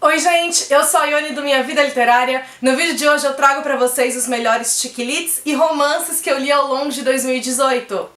Oi gente, eu sou a Ione do Minha Vida Literária. No vídeo de hoje eu trago pra vocês os melhores chick-lits e romances que eu li ao longo de 2018.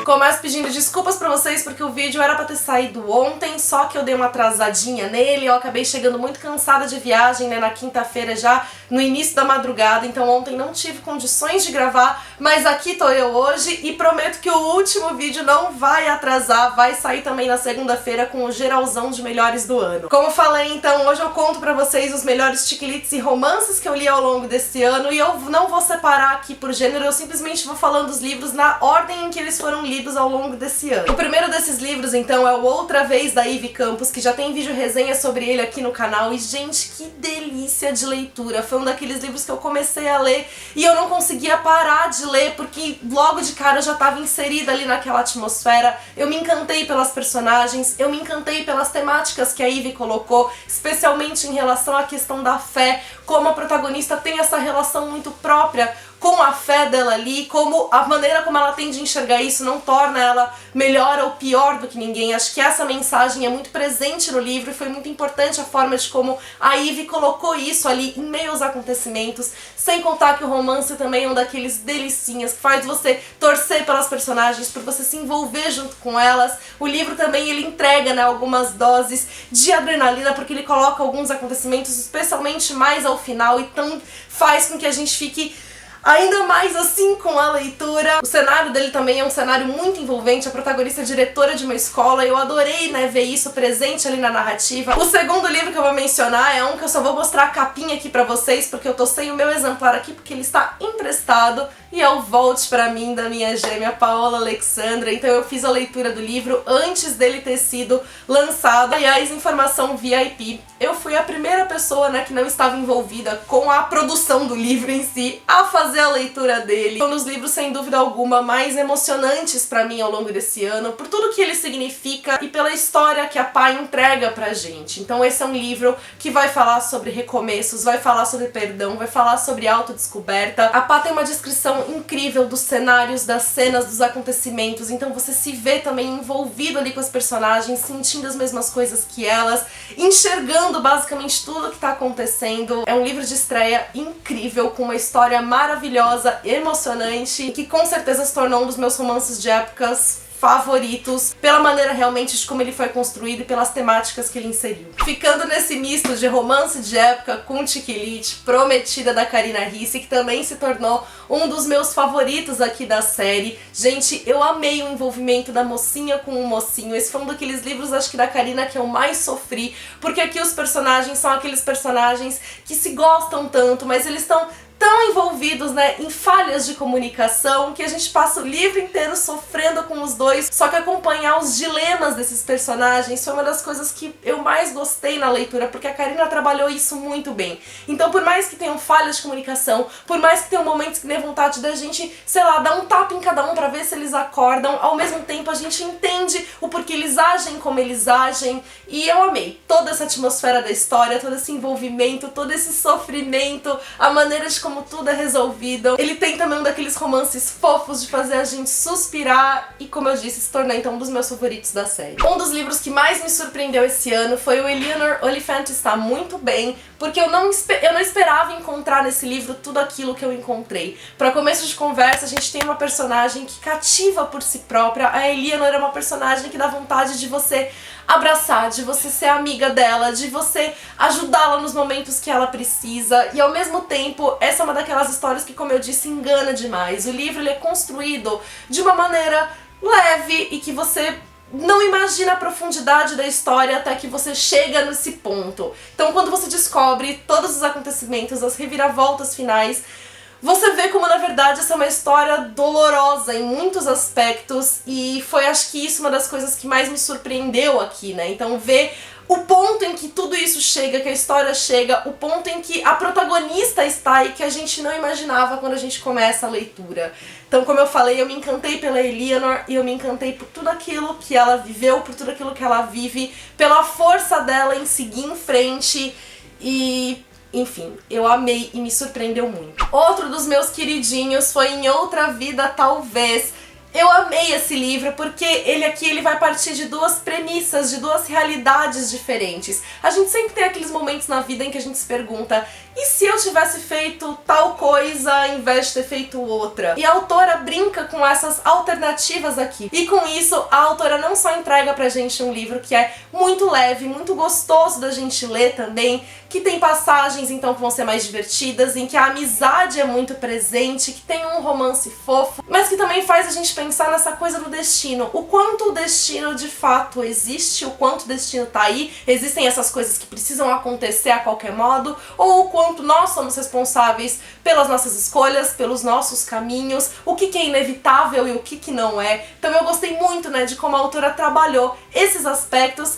Começo pedindo desculpas pra vocês porque o vídeo era pra ter saído ontem, só que eu dei uma atrasadinha nele, eu acabei chegando muito cansada de viagem, né, na quinta-feira já, no início da madrugada, então ontem não tive condições de gravar, mas aqui tô eu hoje e prometo que o último vídeo não vai atrasar, vai sair também na segunda-feira com o geralzão de melhores do ano. Como falei, então, hoje eu conto pra vocês os melhores chick-lits e romances que eu li ao longo desse ano e eu não vou separar aqui por gênero, eu simplesmente vou falando dos livros na ordem em que eles foram lidos ao longo desse ano. O primeiro desses livros, então, é o Outra Vez, da Ivy Campos, que já tem vídeo resenha sobre ele aqui no canal, e gente, que delícia de leitura! Foi um daqueles livros que eu comecei a ler e eu não conseguia parar de ler, porque logo de cara eu já estava inserida ali naquela atmosfera, eu me encantei pelas personagens, eu me encantei pelas temáticas que a Ivy colocou, especialmente em relação à questão da fé, como a protagonista tem essa relação muito própria com a fé dela ali, como a maneira como ela tem de enxergar isso não torna ela melhor ou pior do que ninguém. Acho que essa mensagem é muito presente no livro e foi muito importante a forma de como a Ivy colocou isso ali em meio aos acontecimentos, sem contar que o romance também é um daqueles delicinhas que faz você torcer pelas personagens, por você se envolver junto com elas. O livro também ele entrega, né, algumas doses de adrenalina, porque ele coloca alguns acontecimentos, especialmente mais ao final, então faz com que a gente fique ainda mais assim com a leitura. O cenário dele também é um cenário muito envolvente, a protagonista é diretora de uma escola, eu adorei, né, ver isso presente ali na narrativa. O segundo livro que eu vou mencionar é um que eu só vou mostrar a capinha aqui pra vocês, porque eu tô sem o meu exemplar aqui, porque ele está emprestado, e é o Volte Pra Mim, da minha gêmea Paola Alexandra. Então eu fiz a leitura do livro antes dele ter sido lançado. Aliás, informação VIP, eu fui a primeira pessoa, né, que não estava envolvida com a produção do livro em si, a fazer a leitura dele. Um dos livros, sem dúvida alguma, mais emocionantes pra mim ao longo desse ano, por tudo que ele significa e pela história que a Pá entrega pra gente. Então esse é um livro que vai falar sobre recomeços, vai falar sobre perdão, vai falar sobre autodescoberta. A Pá tem uma descrição incrível dos cenários, das cenas, dos acontecimentos, então você se vê também envolvido ali com as personagens, sentindo as mesmas coisas que elas, enxergando basicamente tudo que tá acontecendo. É um livro de estreia incrível, com uma história maravilhosa, emocionante, que com certeza se tornou um dos meus romances de épocas favoritos, pela maneira realmente de como ele foi construído e pelas temáticas que ele inseriu. Ficando nesse misto de romance de época com chick-lit, Prometida, da Karina Ricci, que também se tornou um dos meus favoritos aqui da série. Gente, eu amei o envolvimento da mocinha com o mocinho. Esse foi um daqueles livros, acho que da Karina, que eu mais sofri, porque aqui os personagens são aqueles personagens que se gostam tanto, mas eles estão tão envolvidos, né, em falhas de comunicação, que a gente passa o livro inteiro sofrendo com os dois, só que acompanhar os dilemas desses personagens foi uma das coisas que eu mais gostei na leitura, porque a Karina trabalhou isso muito bem. Então, por mais que tenham falhas de comunicação, por mais que tenham momentos que dê vontade da gente, sei lá, dar um tapa em cada um pra ver se eles acordam, ao mesmo tempo a gente entende o porquê eles agem como eles agem, e eu amei toda essa atmosfera da história, todo esse envolvimento, todo esse sofrimento, a maneira de como tudo é resolvido. Ele tem também um daqueles romances fofos de fazer a gente suspirar e, como eu disse, se tornar então um dos meus favoritos da série. Um dos livros que mais me surpreendeu esse ano foi o Eleanor Oliphant Está Muito Bem, porque eu não esperava encontrar nesse livro tudo aquilo que eu encontrei. Para começo de conversa, a gente tem uma personagem que cativa por si própria. A Eleanor é uma personagem que dá vontade de você abraçar, de você ser amiga dela, de você ajudá-la nos momentos que ela precisa, e ao mesmo tempo essa é uma daquelas histórias que, como eu disse, engana demais. O livro ele é construído de uma maneira leve e que você não imagina a profundidade da história até que você chega nesse ponto. Então, quando você descobre todos os acontecimentos, as reviravoltas finais, você vê como, na verdade, essa é uma história dolorosa em muitos aspectos, e foi, acho que isso, uma das coisas que mais me surpreendeu aqui, né? Então, ver o ponto em que tudo isso chega, que a história chega, o ponto em que a protagonista está e que a gente não imaginava quando a gente começa a leitura. Então, como eu falei, eu me encantei pela Eleanor e eu me encantei por tudo aquilo que ela viveu, por tudo aquilo que ela vive, pela força dela em seguir em frente e Enfim, eu amei e me surpreendeu muito. Outro dos meus queridinhos foi Em Outra Vida Talvez. Eu amei esse livro porque ele vai partir de duas premissas, de duas realidades diferentes. A gente sempre tem aqueles momentos na vida em que a gente se pergunta: e se eu tivesse feito tal coisa ao invés de ter feito outra? E a autora brinca com essas alternativas aqui. E com isso, a autora não só entrega pra gente um livro que é muito leve, muito gostoso da gente ler também, que tem passagens então que vão ser mais divertidas, em que a amizade é muito presente, que tem um romance fofo, mas que também faz a gente pensar nessa coisa do destino. O quanto o destino de fato existe, o quanto o destino tá aí, existem essas coisas que precisam acontecer a qualquer modo, ou o quanto nós somos responsáveis pelas nossas escolhas, pelos nossos caminhos, o que é inevitável e o que não é. Então eu gostei muito, né, de como a autora trabalhou esses aspectos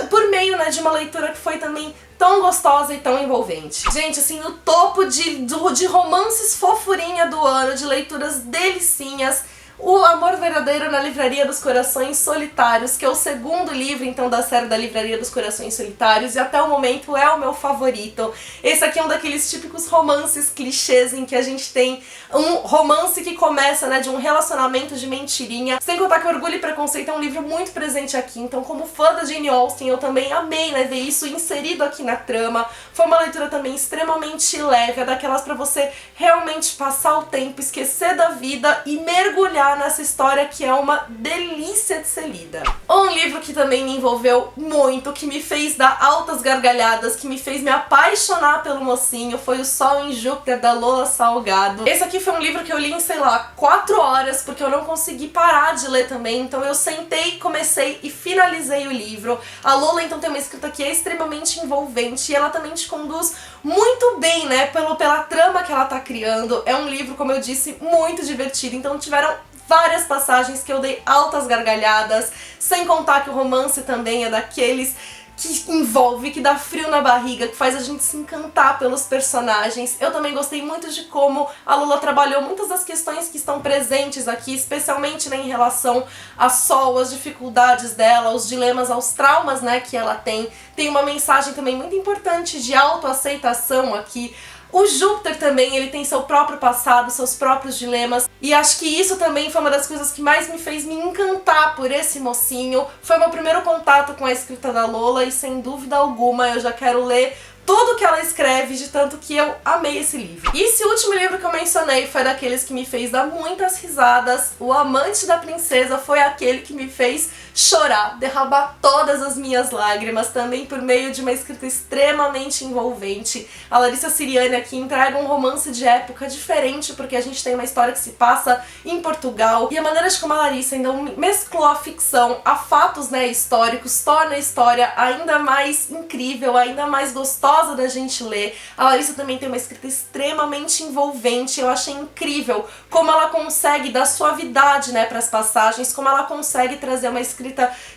por meio, né, de uma leitura que foi também tão gostosa e tão envolvente. Gente, assim, no topo de romances fofurinha do ano, de leituras delicinhas, O Amor Verdadeiro na Livraria dos Corações Solitários, que é o segundo livro, então, da série da Livraria dos Corações Solitários, e até o momento é o meu favorito. Esse aqui é um daqueles típicos romances clichês em que a gente tem um romance que começa, né, de um relacionamento de mentirinha. Sem contar que Orgulho e Preconceito é um livro muito presente aqui, então, como fã da Jane Austen, eu também amei, né, ver isso inserido aqui na trama. Foi uma leitura também extremamente leve, é daquelas pra você realmente passar o tempo, esquecer da vida e mergulhar nessa história que é uma delícia de ser lida. Um livro que também me envolveu muito, que me fez dar altas gargalhadas, que me fez me apaixonar pelo mocinho, foi O Sol em Júpiter, da Lola Salgado. Esse aqui foi um livro que eu li em, sei lá, 4 horas, porque eu não consegui parar de ler também, então eu sentei, comecei e finalizei o livro. A Lola, então, tem uma escrita que é extremamente envolvente e ela também te conduz muito bem, né, pela trama que ela tá criando. É um livro, como eu disse, muito divertido, então tiveram várias passagens que eu dei altas gargalhadas, sem contar que o romance também é daqueles que envolve, que dá frio na barriga, que faz a gente se encantar pelos personagens. Eu também gostei muito de como a Lola trabalhou muitas das questões que estão presentes aqui, especialmente, né, em relação a Sol, as dificuldades dela, os dilemas, aos traumas, né, que ela tem. Tem uma mensagem também muito importante de autoaceitação aqui. O Júpiter também, ele tem seu próprio passado, seus próprios dilemas, e acho que isso também foi uma das coisas que mais me fez me encantar por esse mocinho. Foi meu primeiro contato com a escrita da Lola e, sem dúvida alguma, eu já quero ler tudo que ela escreve, de tanto que eu amei esse livro. E esse último livro que eu mencionei foi daqueles que me fez dar muitas risadas. O Amante da Princesa foi aquele que me fez chorar, derramar todas as minhas lágrimas, também por meio de uma escrita extremamente envolvente. A Larissa Siriani aqui entrega um romance de época diferente, porque a gente tem uma história que se passa em Portugal, e a maneira de como a Larissa ainda mesclou a ficção a fatos, né, históricos, torna a história ainda mais incrível, ainda mais gostosa da gente ler. A Larissa também tem uma escrita extremamente envolvente. Eu achei incrível como ela consegue dar suavidade, né, para as passagens, como ela consegue trazer uma escrita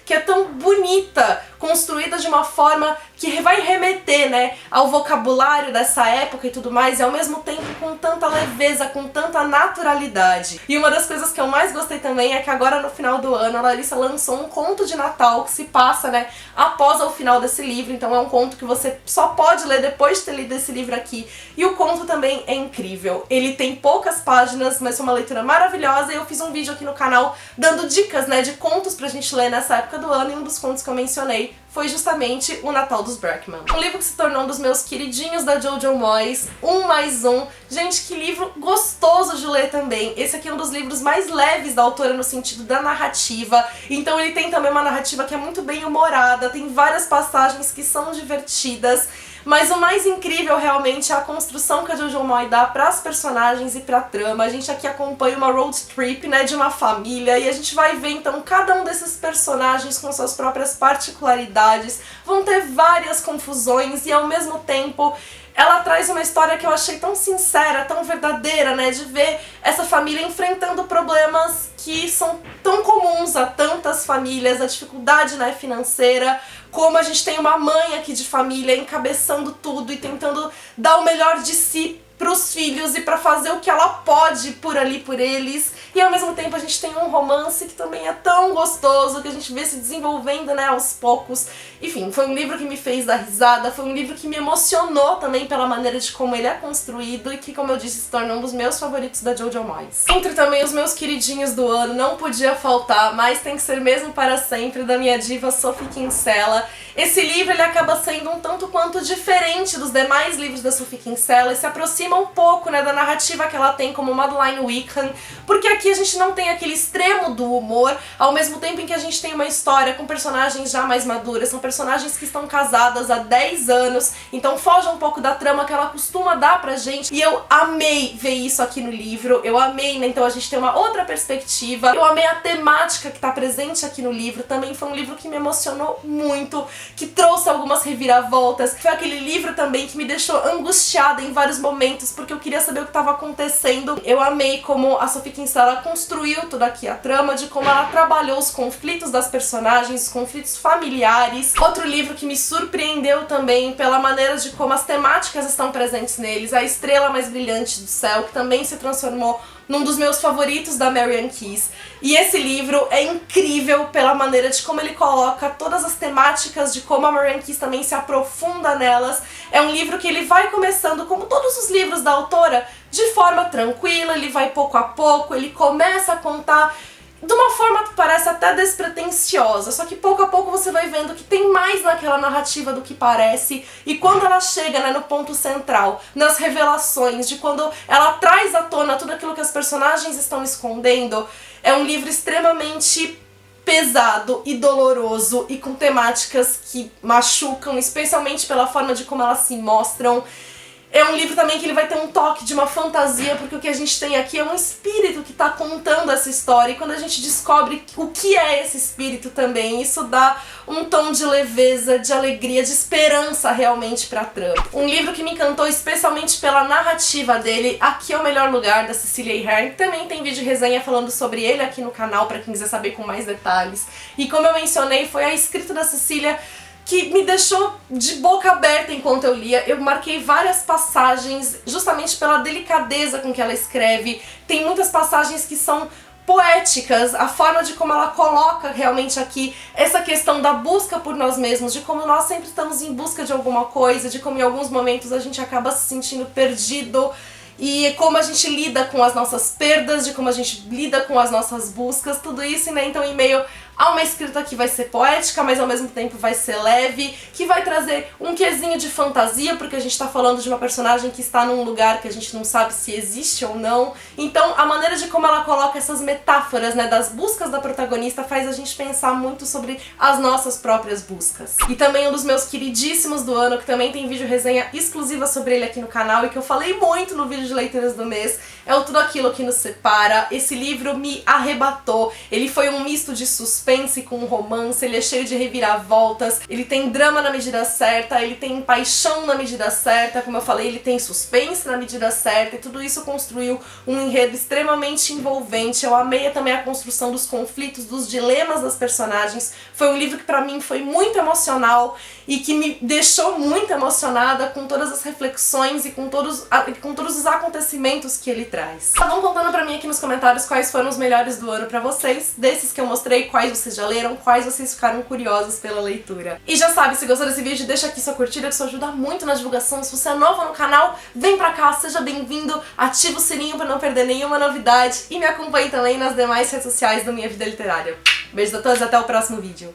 que é tão bonita, construída de uma forma que vai remeter, né, ao vocabulário dessa época e tudo mais, e ao mesmo tempo com tanta leveza, com tanta naturalidade. E uma das coisas que eu mais gostei também é que agora no final do ano a Larissa lançou um conto de Natal que se passa, né, após o final desse livro, então é um conto que você só pode ler depois de ter lido esse livro aqui. E o conto também é incrível. Ele tem poucas páginas, mas foi uma leitura maravilhosa, e eu fiz um vídeo aqui no canal dando dicas, né, de contos pra gente ler nessa época do ano, e um dos contos que eu mencionei foi justamente O Natal dos Brackman. Um livro que se tornou um dos meus queridinhos da Jojo Moyes, Um Mais Um. Gente, que livro gostoso de ler também. Esse aqui é um dos livros mais leves da autora no sentido da narrativa, então ele tem também uma narrativa que é muito bem humorada, tem várias passagens que são divertidas. Mas o mais incrível realmente é a construção que a Jojo Moyes dá para as personagens e para a trama. A gente aqui acompanha uma road trip, né, de uma família, e a gente vai ver então cada um desses personagens com suas próprias particularidades. Vão ter várias confusões e ao mesmo tempo ela traz uma história que eu achei tão sincera, tão verdadeira, né, de ver essa família enfrentando problemas que são tão comuns a tantas famílias, a dificuldade, né, financeira, como a gente tem uma mãe aqui de família encabeçando tudo e tentando dar o melhor de si pros filhos e pra fazer o que ela pode por ali por eles. e ao mesmo tempo a gente tem um romance que também é tão gostoso, que a gente vê se desenvolvendo, né, aos poucos. Enfim, foi um livro que me fez dar risada, foi um livro que me emocionou também pela maneira de como ele é construído e que, como eu disse, se torna um dos meus favoritos da Jojo Moyes. Entre também os meus queridinhos do ano, não podia faltar, mas tem que ser mesmo para sempre, da minha diva Sophie Kinsella. Esse livro ele acaba sendo um tanto quanto diferente dos demais livros da Sophie Kinsella e se aproxima um pouco, né, da narrativa que ela tem como Madeline Wickham, porque aqui a gente não tem aquele extremo do humor, ao mesmo tempo em que a gente tem uma história com personagens já mais maduras, são personagens que estão casadas há 10 anos, então foge um pouco da trama que ela costuma dar pra gente, e eu amei ver isso aqui no livro, eu amei, né, então a gente tem uma outra perspectiva, eu amei a temática que tá presente aqui no livro, também foi um livro que me emocionou muito, que trouxe algumas reviravoltas, foi aquele livro também que me deixou angustiada em vários momentos, porque eu queria saber o que estava acontecendo. Eu amei como a Sophie Kinsella construiu toda aqui a trama, de como ela trabalhou os conflitos das personagens, os conflitos familiares. Outro livro que me surpreendeu também pela maneira de como as temáticas estão presentes neles, A Estrela Mais Brilhante do Céu, que também se transformou num dos meus favoritos da Marian Keyes. E esse livro é incrível pela maneira de como ele coloca todas as temáticas, de como a Marian Keyes também se aprofunda nelas. É um livro que ele vai começando, como todos os livros da autora, de forma tranquila, ele vai pouco a pouco, ele começa a contar de uma forma que parece até despretensiosa, só que pouco a pouco você vai vendo que tem mais naquela narrativa do que parece, e quando ela chega, né, no ponto central, nas revelações, de quando ela traz à tona tudo aquilo que as personagens estão escondendo, é um livro extremamente pesado e doloroso e com temáticas que machucam, especialmente pela forma de como elas se mostram. É um livro também que ele vai ter um toque de uma fantasia, porque o que a gente tem aqui é um espírito que está contando essa história, e quando a gente descobre o que é esse espírito também, isso dá um tom de leveza, de alegria, de esperança realmente pra trama. Um livro que me encantou especialmente pela narrativa dele, Aqui é o Melhor Lugar, da Cecília Ahern, que também tem vídeo resenha falando sobre ele aqui no canal, pra quem quiser saber com mais detalhes. E como eu mencionei, foi a escrita da Cecília que me deixou de boca aberta enquanto eu lia. Eu marquei várias passagens justamente pela delicadeza com que ela escreve. Tem muitas passagens que são poéticas, a forma de como ela coloca realmente aqui essa questão da busca por nós mesmos, de como nós sempre estamos em busca de alguma coisa, de como em alguns momentos a gente acaba se sentindo perdido, e como a gente lida com as nossas perdas, de como a gente lida com as nossas buscas, tudo isso, né? Então, em meio a uma escrita que vai ser poética, mas ao mesmo tempo vai ser leve, que vai trazer um quesinho de fantasia, porque a gente tá falando de uma personagem que está num lugar que a gente não sabe se existe ou não. Então, a maneira de como ela coloca essas metáforas, né, das buscas da protagonista faz a gente pensar muito sobre as nossas próprias buscas. E também um dos meus queridíssimos do ano, que também tem vídeo resenha exclusiva sobre ele aqui no canal e que eu falei muito no vídeo de leituras do mês, é o Tudo Aquilo que Nos Separa. Esse livro me arrebatou. Ele foi um misto de suspense com romance, ele é cheio de reviravoltas, ele tem drama na medida certa, ele tem paixão na medida certa, como eu falei, ele tem suspense na medida certa, e tudo isso construiu um enredo extremamente envolvente. Eu amei também a construção dos conflitos, dos dilemas das personagens. Foi um livro que pra mim foi muito emocional e que me deixou muito emocionada com todas as reflexões e com todos os acontecimentos que ele traz. Vão contando pra mim aqui nos comentários quais foram os melhores do ano pra vocês, desses que eu mostrei, quais vocês já leram, quais vocês ficaram curiosos pela leitura. E já sabe, se gostou desse vídeo, deixa aqui sua curtida, que isso ajuda muito na divulgação. Se você é novo no canal, vem pra cá, seja bem-vindo, ativa o sininho pra não perder nenhuma novidade e me acompanhe também nas demais redes sociais do Minha Vida Literária. Beijos a todos, até o próximo vídeo.